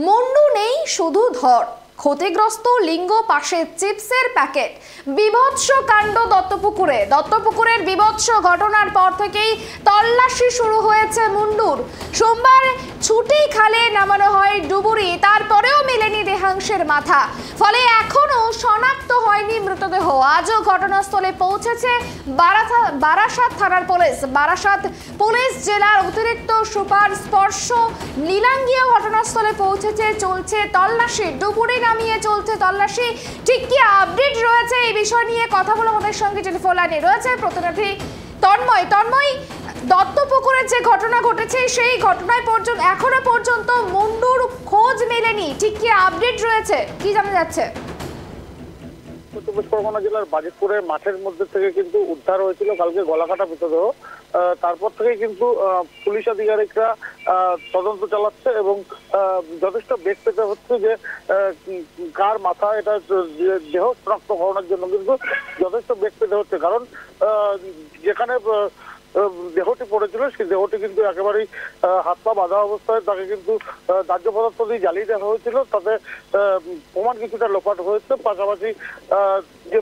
মুন্ডু নেই শুধু ধর, ক্ষতিগ্রস্ত লিঙ্গ, পাশে চিপসের প্যাকেট। বিভৎস কাণ্ড দত্তপুকুরের বিভৎস ঘটনার পর থেকেই তল্লাশি শুরু হয়েছে মুন্ডুর। সোমবার ছুটি খালে নামানো হয় ডুবুরি, তারপরেও মেলেনি দেহাংশের মাথা, ফলে এখনো শনাক্ত হয়নি মৃতদেহ। আজও ঘটনাস্থলে পৌঁছেছে বারাসাত থানার পুলিশ। বারাসাত পুলিশ জেলার অতিরিক্ত সুপার স্পর্শ নীলাঙ্গিয়া ঘটনাস্থলে পৌঁছেছে। চলছে তল্লাশি, ডুবুরি নামিয়ে চলছে তল্লাশি। ঠিক কি আপডেট রয়েছে এই বিষয় নিয়ে কথা বলে আমাদের সঙ্গে টেলিফোন লাইনে রয়েছে প্রতিনিধি তন্ময়। দত্তপুকুরের যে ঘটনা ঘটেছে সেই ঘটনায় এখনো পর্যন্ত মুন্ডুর খোঁজ মেলেনি, ঠিক কি আপডেট রয়েছে, কি জানা যাচ্ছে? উত্তর চব্বিশ পরগনা জেলার বাজিতপুরের মাঠের মধ্যে থেকে কিন্তু উদ্ধার হয়েছিল কালকে গলাকাটা মৃতদেহ। তারপর থেকে কিন্তু পুলিশ আধিকারিকরা তদন্ত চালাচ্ছে এবং যথেষ্ট বেগ পেতে হচ্ছে যে কার মাথা এটা দেহ শনাক্তকরণের জন্য কিন্তু যথেষ্ট বেগ পেতে হচ্ছে। কারণ যেখানে দেহটি পড়েছিল সেই দেহটি কিন্তু একেবারেই হাত পা বাঁধা অবস্থায়, তাকে কিন্তু দাহ্য পদার্থ দিয়ে জ্বালিয়ে দেওয়া হয়েছিল, তাতে প্রমাণ কিছুটা লোপাট হয়েছে। পাশাপাশি যে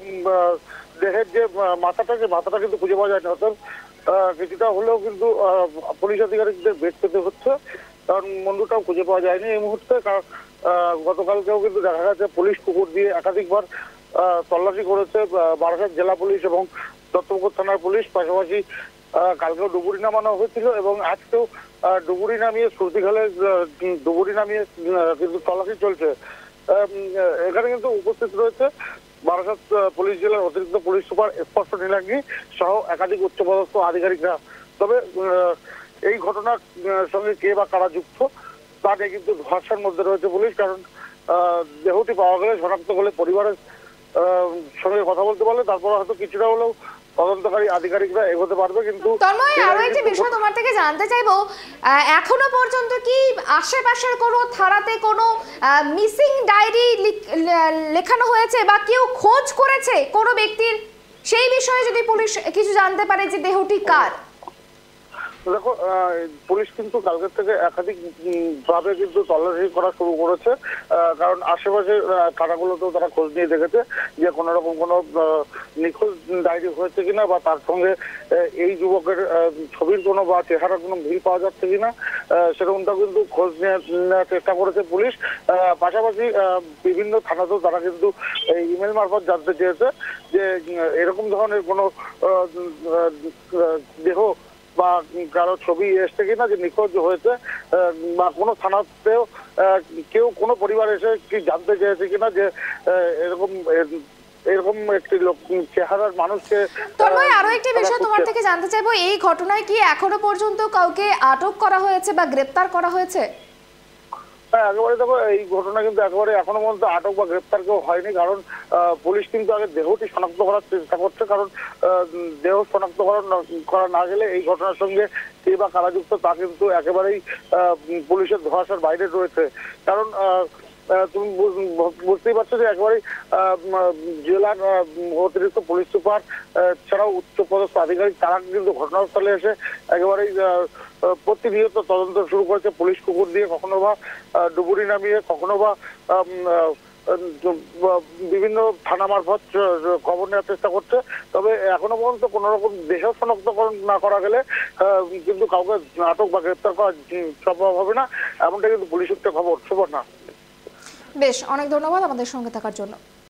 দেহের যে মাথাটা কিন্তু খুঁজে পাওয়া যায়নি, অর্থাৎ কিছুটা হলেও কিন্তু পুলিশ আধিকারিকদের বেগ পেতে হচ্ছে, কারণ মুন্ডুটাও খুঁজে পাওয়া যায়নি এই মুহূর্তে। গতকালকেও কিন্তু দেখা গেছে পুলিশ পুকুর দিয়ে একাধিকবার তল্লাশি করেছে বারাসাত জেলা পুলিশ এবং দত্তপুকুর থানার পুলিশ। পাশাপাশি কালকেও ডুবুরি নামানো হয়েছিল এবং আজকেও ডুবুরি নামিয়ে কিন্তু তল্লাশি চলছে। এখানে কিন্তু উপস্থিত রয়েছে বারাসাত পুলিশ জেলার অতিরিক্ত পুলিশ সুপার স্পর্শ নীলাঙ্গি সহ একাধিক উচ্চপদস্থ আধিকারিকরা। তবে এই ঘটনার সঙ্গে কে বা কারা যুক্ত তা নিয়ে কিন্তু ধোঁয়াশার মধ্যে রয়েছে পুলিশ, কারণ দেহটি পাওয়া গেলে শনাক্ত করলে পরিবারের সঙ্গে কথা বলতে পারলে তারপর হয়তো কিছুটা হলেও তদন্তকারী আধিকারিকরা এগোতে পারবে। কিন্তু আরো একটি বিষয় তোমার থেকে জানতে চাইবো, এখনো পর্যন্ত কি আশেপাশের কোনো থানাতে কোনো মিসিং ডায়েরি লেখানো হয়েছে বা কেউ খোঁজ করেছে কোনো ব্যক্তির, সেই বিষয়ে যদি পুলিশ কিছু জানতে পারে যে দেহটি কার? দেখো, পুলিশ কিন্তু কালকের থেকে একাধিক ভাবে কিন্তু তল্লাশি করা শুরু করেছে, কারণ আশেপাশের থানাগুলোতেও তারা খোঁজ নিয়ে দেখেছে যে কোনো রকম কোনো নিখোঁজ ডায়েরি হয়েছে কিনা বা তার সঙ্গে এই যুবকের ছবির কোনো বা চেহারার কোনো মিল পাওয়া যাচ্ছে কিনা, সেরকমটা কিন্তু খোঁজ নেওয়ার চেষ্টা করেছে পুলিশ। পাশাপাশি বিভিন্ন থানাতেও তারা কিন্তু ইমেল মারফত জানতে চেয়েছে যে এরকম ধরনের কোনো দেহ বা কারো ছবি এসছে কিনা যে নিখোঁজ হয়েছে, বা কোনো থানাতেও কেউ কোনো পরিবার এসে কি জানতে চেয়েছে কিনা যে এরকম একটি লোক চেহারার মানুষকে। আরো একটি বিষয় তোমার থেকে জানতে চাইবো, এই ঘটনায় কি এখনো পর্যন্ত কাউকে আটক করা হয়েছে বা গ্রেপ্তার করা হয়েছে? হ্যাঁ, একেবারে দেখো, এই ঘটনা কিন্তু একেবারে এখনো পর্যন্ত আটক বা গ্রেপ্তার কেউ হয়নি, কারণ পুলিশ কিন্তু আগে দেহটি শনাক্ত করার চেষ্টা করছে, কারণ দেহ শনাক্ত করা না গেলে এই ঘটনার সঙ্গে কে বা কারা যুক্ত তা কিন্তু একেবারেই পুলিশের ধোঁয়াশার বাইরে রয়েছে। কারণ তুমি বুঝতেই পারছো যে একেবারেই জেলার অতিরিক্ত পুলিশ সুপার ছাড়াও উচ্চপদস্থ আধিকারিক তারা কিন্তু ঘটনাস্থলে এসে একেবারেই প্রতিনিয়ত তদন্ত শুরু করেছে পুলিশ পুকুর দিয়ে, কখনো বা ডুবুরি নামিয়ে, কখনো বা বিভিন্ন থানা মারফত খবর নেওয়ার চেষ্টা করছে। তবে এখনো পর্যন্ত কোন রকম দেহ শনাক্তকরণ না করা গেলে কিন্তু কাউকে আটক বা গ্রেপ্তার করা সম্ভব হবে না, এমনটা কিন্তু পুলিশ সূত্রে খবর। সুবর্ণা, বেশ, অনেক ধন্যবাদ আমাদের সঙ্গে থাকার জন্য।